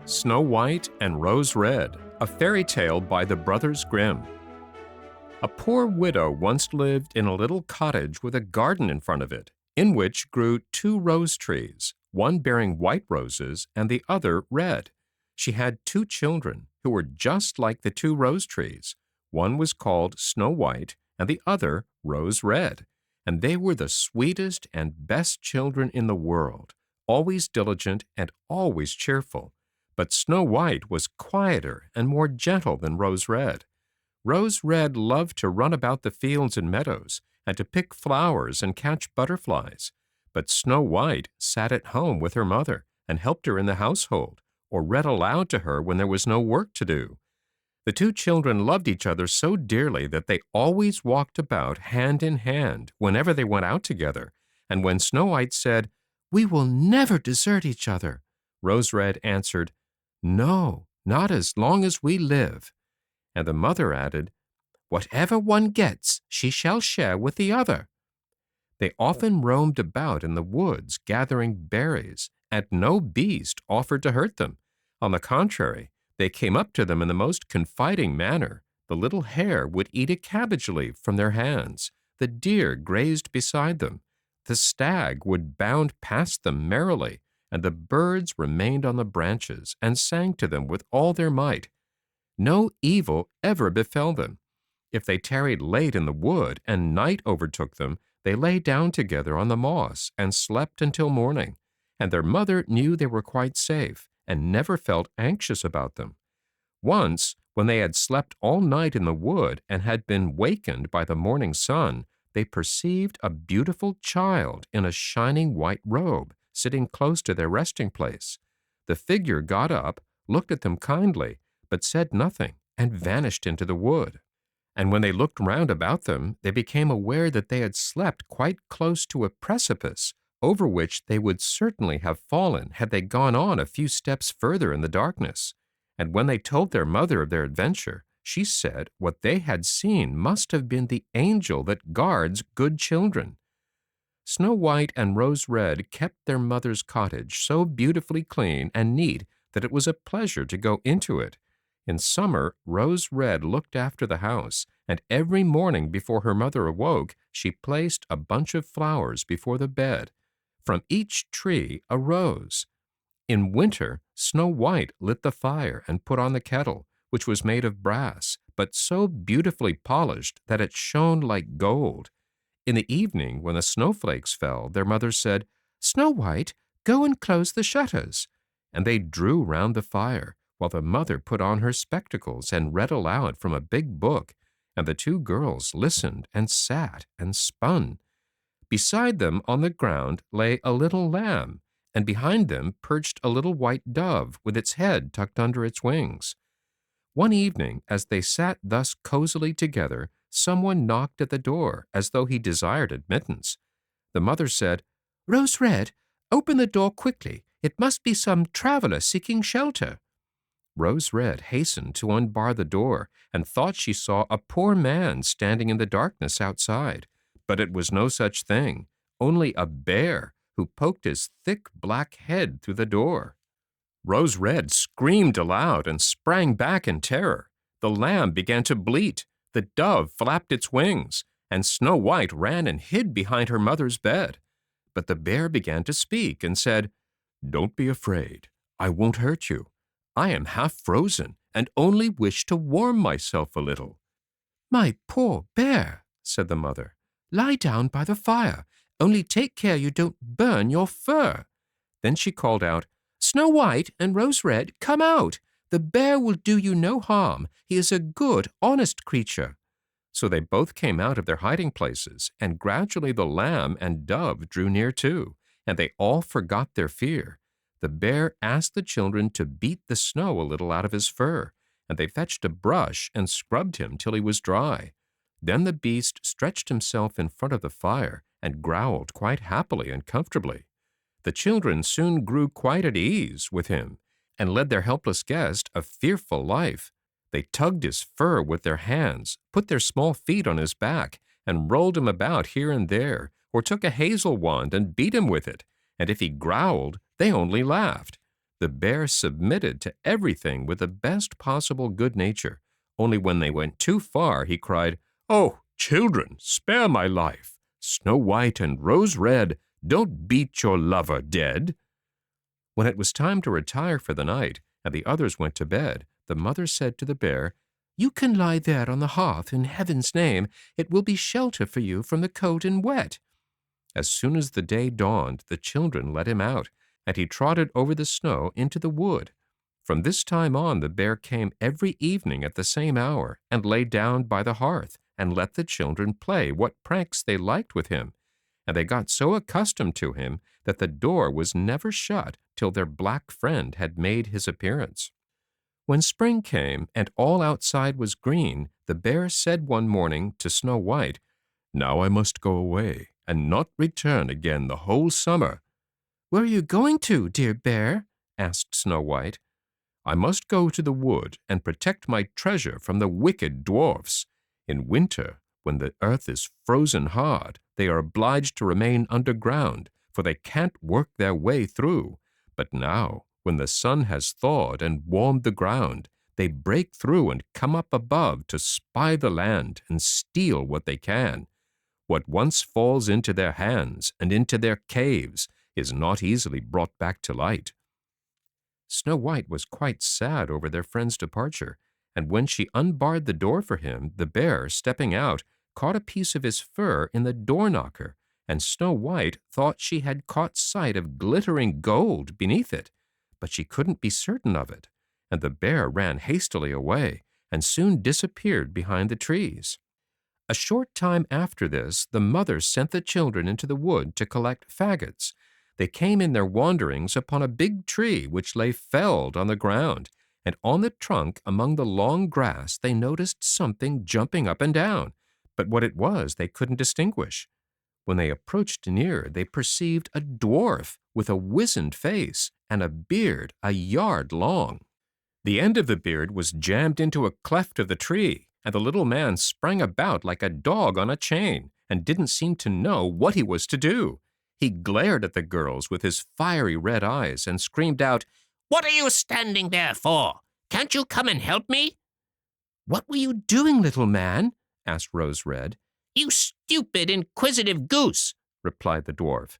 Snow White and Rose Red, a fairy tale by the Brothers Grimm. A poor widow once lived in a little cottage with a garden in front of it, in which grew two rose trees, one bearing white roses and the other red. She had two children who were just like the two rose trees. One was called Snow White and the other Rose Red, and they were the sweetest and best children in the world, always diligent and always cheerful. But Snow White was quieter and more gentle than Rose Red. Rose Red loved to run about the fields and meadows, and to pick flowers and catch butterflies. But Snow White sat at home with her mother and helped her in the household, or read aloud to her when there was no work to do. The two children loved each other so dearly that they always walked about hand in hand whenever they went out together, and when Snow White said, "We will never desert each other," Rose Red answered, "No, not as long as we live." And the mother added, "Whatever one gets, she shall share with the other." They often roamed about in the woods gathering berries, and no beast offered to hurt them. On the contrary, they came up to them in the most confiding manner. The little hare would eat a cabbage leaf from their hands. The deer grazed beside them. The stag would bound past them merrily, and the birds remained on the branches and sang to them with all their might. No evil ever befell them. If they tarried late in the wood and night overtook them, they lay down together on the moss and slept until morning, and their mother knew they were quite safe and never felt anxious about them. Once, when they had slept all night in the wood and had been wakened by the morning sun, they perceived a beautiful child in a shining white robe, sitting close to their resting place. The figure got up, looked at them kindly, but said nothing, and vanished into the wood. And when they looked round about them, they became aware that they had slept quite close to a precipice, over which they would certainly have fallen had they gone on a few steps further in the darkness. And when they told their mother of their adventure, she said what they had seen must have been the angel that guards good children. Snow White and Rose Red kept their mother's cottage so beautifully clean and neat that it was a pleasure to go into it. In summer, Rose Red looked after the house, and every morning before her mother awoke, she placed a bunch of flowers before the bed. From each tree a rose. In winter, Snow White lit the fire and put on the kettle, which was made of brass, but so beautifully polished that it shone like gold. In the evening, when the snowflakes fell, their mother said, "Snow White, go and close the shutters." And they drew round the fire, while the mother put on her spectacles and read aloud from a big book, and the two girls listened and sat and spun. Beside them on the ground lay a little lamb, and behind them perched a little white dove with its head tucked under its wings. One evening, as they sat thus cozily together, someone knocked at the door as though he desired admittance. The mother said, "Rose Red, open the door quickly. It must be some traveler seeking shelter." Rose Red hastened to unbar the door and thought she saw a poor man standing in the darkness outside. But it was no such thing, only a bear who poked his thick black head through the door. Rose Red screamed aloud and sprang back in terror. The lamb began to bleat, the dove flapped its wings, and Snow White ran and hid behind her mother's bed. But the bear began to speak and said, "Don't be afraid. I won't hurt you. I am half frozen and only wish to warm myself a little." "My poor bear," said the mother, "lie down by the fire. Only take care you don't burn your fur." Then she called out, "Snow White and Rose Red, come out. The bear will do you no harm. He is a good, honest creature." So they both came out of their hiding places, and gradually the lamb and dove drew near too, and they all forgot their fear. The bear asked the children to beat the snow a little out of his fur, and they fetched a brush and scrubbed him till he was dry. Then the beast stretched himself in front of the fire and growled quite happily and comfortably. The children soon grew quite at ease with him and led their helpless guest a fearful life. They tugged his fur with their hands, put their small feet on his back, and rolled him about here and there, or took a hazel wand and beat him with it, and if he growled, they only laughed. The bear submitted to everything with the best possible good nature. Only when they went too far, he cried, "Oh, children, spare my life! Snow White and Rose Red, don't beat your lover dead." When it was time to retire for the night, and the others went to bed, the mother said to the bear, "You can lie there on the hearth in heaven's name. It will be shelter for you from the cold and wet." As soon as the day dawned, the children let him out, and he trotted over the snow into the wood. From this time on, the bear came every evening at the same hour, and lay down by the hearth, and let the children play what pranks they liked with him. And they got so accustomed to him that the door was never shut till their black friend had made his appearance. When spring came, and all outside was green, the bear said one morning to Snow White, "Now I must go away, and not return again the whole summer." "Where are you going to, dear bear?" asked Snow White. "I must go to the wood and protect my treasure from the wicked dwarfs. In winter, when the earth is frozen hard, they are obliged to remain underground, for they can't work their way through. But now, when the sun has thawed and warmed the ground, they break through and come up above to spy the land and steal what they can. What once falls into their hands and into their caves is not easily brought back to light." Snow White was quite sad over their friend's departure, and when she unbarred the door for him, the bear, stepping out, caught a piece of his fur in the door-knocker, and Snow White thought she had caught sight of glittering gold beneath it, but she couldn't be certain of it, and the bear ran hastily away and soon disappeared behind the trees. A short time after this, the mother sent the children into the wood to collect faggots. They came in their wanderings upon a big tree which lay felled on the ground, and on the trunk among the long grass they noticed something jumping up and down, but what it was they couldn't distinguish. When they approached near, they perceived a dwarf with a wizened face and a beard a yard long. The end of the beard was jammed into a cleft of the tree, and the little man sprang about like a dog on a chain, and didn't seem to know what he was to do. He glared at the girls with his fiery red eyes and screamed out, "What are you standing there for? Can't you come and help me?" "What were you doing, little man?" asked Rose Red. "You stupid, inquisitive goose," replied the dwarf.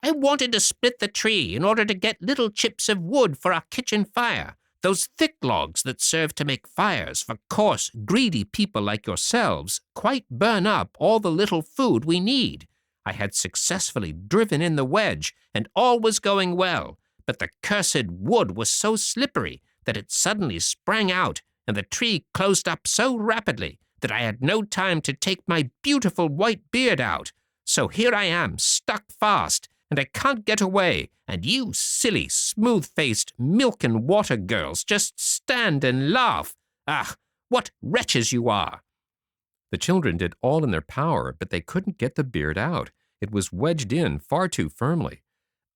"I wanted to split the tree in order to get little chips of wood for our kitchen fire, those thick logs that serve to make fires for coarse, greedy people like yourselves quite burn up all the little food we need. I had successfully driven in the wedge, and all was going well, but the cursed wood was so slippery that it suddenly sprang out, and the tree closed up so rapidly that I had no time to take my beautiful white beard out. So here I am, stuck fast, and I can't get away, and you silly, smooth-faced milk-and-water girls just stand and laugh. Ah, what wretches you are!" The children did all in their power, but they couldn't get the beard out. It was wedged in far too firmly.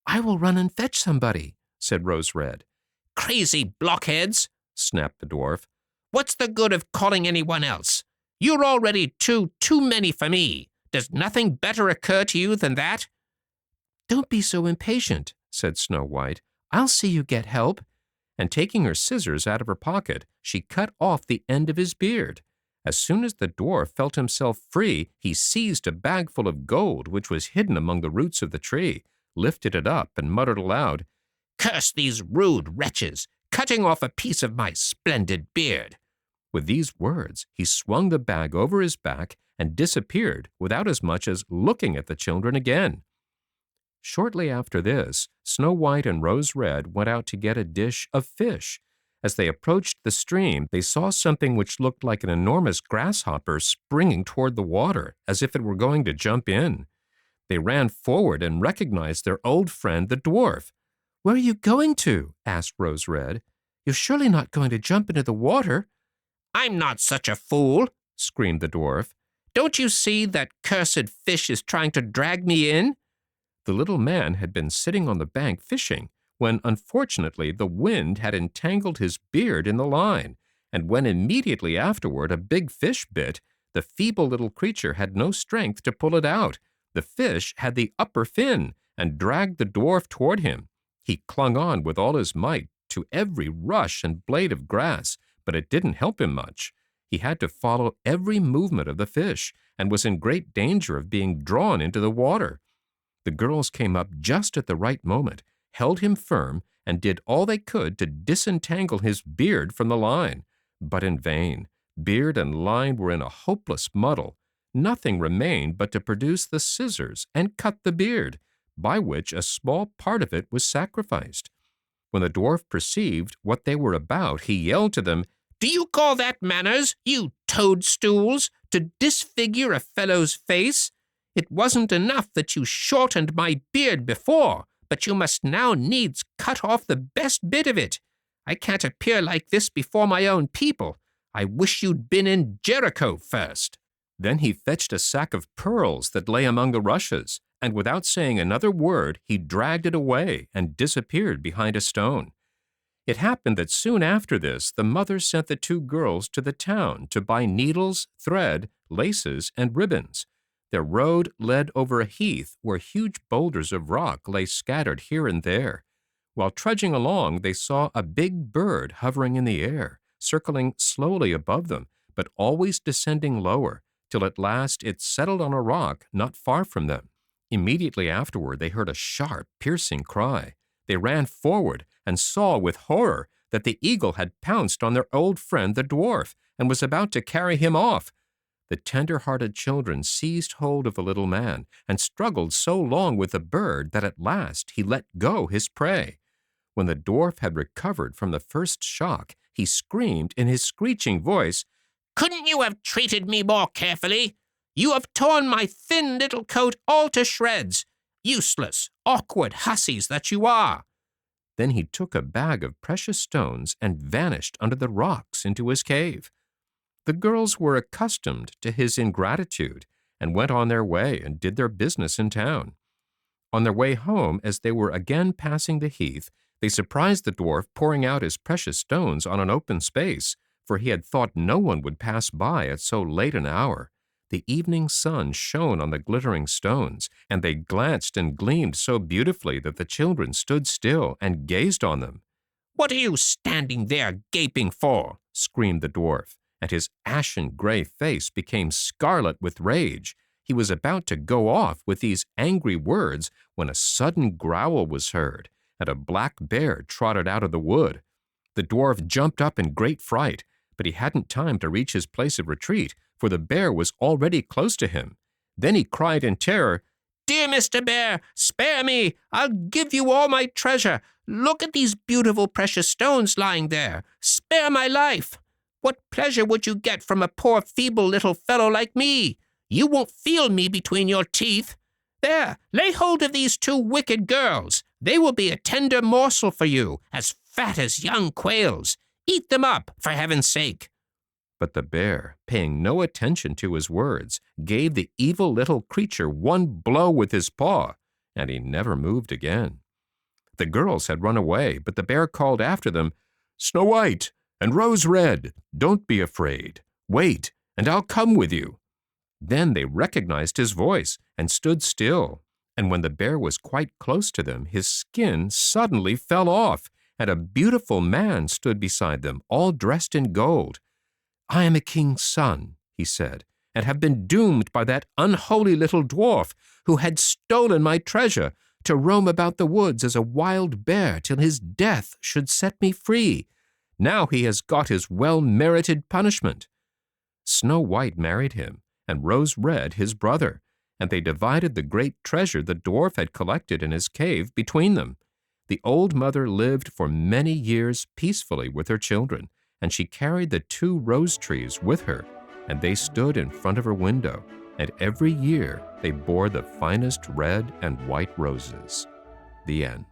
"I will run and fetch somebody," said Rose Red. "Crazy blockheads," snapped the dwarf. "What's the good of calling anyone else? You're already too many for me. Does nothing better occur to you than that?" "Don't be so impatient," said Snow White. "I'll see you get help." And taking her scissors out of her pocket, she cut off the end of his beard. As soon as the dwarf felt himself free, he seized a bag full of gold which was hidden among the roots of the tree, lifted it up, and muttered aloud, "Curse these rude wretches, cutting off a piece of my splendid beard." With these words, he swung the bag over his back and disappeared without as much as looking at the children again. Shortly after this, Snow White and Rose Red went out to get a dish of fish. As they approached the stream, they saw something which looked like an enormous grasshopper springing toward the water, as if it were going to jump in. They ran forward and recognized their old friend, the dwarf. "Where are you going to?" asked Rose Red. "You're surely not going to jump into the water." "I'm not such a fool," screamed the dwarf. "Don't you see that cursed fish is trying to drag me in?" The little man had been sitting on the bank fishing, when unfortunately the wind had entangled his beard in the line, and when immediately afterward a big fish bit, the feeble little creature had no strength to pull it out. The fish had the upper fin, and dragged the dwarf toward him. He clung on with all his might to every rush and blade of grass, but it didn't help him much. He had to follow every movement of the fish and was in great danger of being drawn into the water. The girls came up just at the right moment, held him firm, and did all they could to disentangle his beard from the line. But in vain. Beard and line were in a hopeless muddle. Nothing remained but to produce the scissors and cut the beard, by which a small part of it was sacrificed. When the dwarf perceived what they were about, he yelled to them, "Do you call that manners, you toadstools, to disfigure a fellow's face? It wasn't enough that you shortened my beard before, but you must now needs cut off the best bit of it. I can't appear like this before my own people. I wish you'd been in Jericho first." Then he fetched a sack of pearls that lay among the rushes, and without saying another word, he dragged it away and disappeared behind a stone. It happened that soon after this, the mother sent the two girls to the town to buy needles, thread, laces, and ribbons. Their road led over a heath where huge boulders of rock lay scattered here and there. While trudging along, they saw a big bird hovering in the air, circling slowly above them, but always descending lower, till at last it settled on a rock not far from them. Immediately afterward, they heard a sharp, piercing cry. They ran forward and saw with horror that the eagle had pounced on their old friend the dwarf and was about to carry him off. The tender-hearted children seized hold of the little man and struggled so long with the bird that at last he let go his prey. When the dwarf had recovered from the first shock, he screamed in his screeching voice, "Couldn't you have treated me more carefully? You have torn my thin little coat all to shreds. Useless, awkward hussies that you are." Then he took a bag of precious stones and vanished under the rocks into his cave. The girls were accustomed to his ingratitude and went on their way and did their business in town. On their way home, as they were again passing the heath, they surprised the dwarf pouring out his precious stones on an open space, for he had thought no one would pass by at so late an hour. The evening sun shone on the glittering stones, and they glanced and gleamed so beautifully that the children stood still and gazed on them. "What are you standing there gaping for?" screamed the dwarf, and his ashen-gray face became scarlet with rage. He was about to go off with these angry words when a sudden growl was heard, and a black bear trotted out of the wood. The dwarf jumped up in great fright, but he hadn't time to reach his place of retreat, for the bear was already close to him. Then he cried in terror, "Dear Mr. Bear, spare me! I'll give you all my treasure. Look at these beautiful precious stones lying there. Spare my life! What pleasure would you get from a poor feeble little fellow like me? You won't feel me between your teeth. There, lay hold of these two wicked girls. They will be a tender morsel for you, as fat as young quails. Eat them up, for heaven's sake." But the bear, paying no attention to his words, gave the evil little creature one blow with his paw, and he never moved again. The girls had run away, but the bear called after them, "Snow White and Rose Red, don't be afraid. Wait, and I'll come with you." Then they recognized his voice and stood still, and when the bear was quite close to them, his skin suddenly fell off, and a beautiful man stood beside them, all dressed in gold. "I am a king's son," he said, "and have been doomed by that unholy little dwarf who had stolen my treasure to roam about the woods as a wild bear till his death should set me free. Now he has got his well-merited punishment." Snow White married him, and Rose Red his brother, and they divided the great treasure the dwarf had collected in his cave between them. The old mother lived for many years peacefully with her children, and she carried the two rose trees with her, and they stood in front of her window, and every year they bore the finest red and white roses. The end.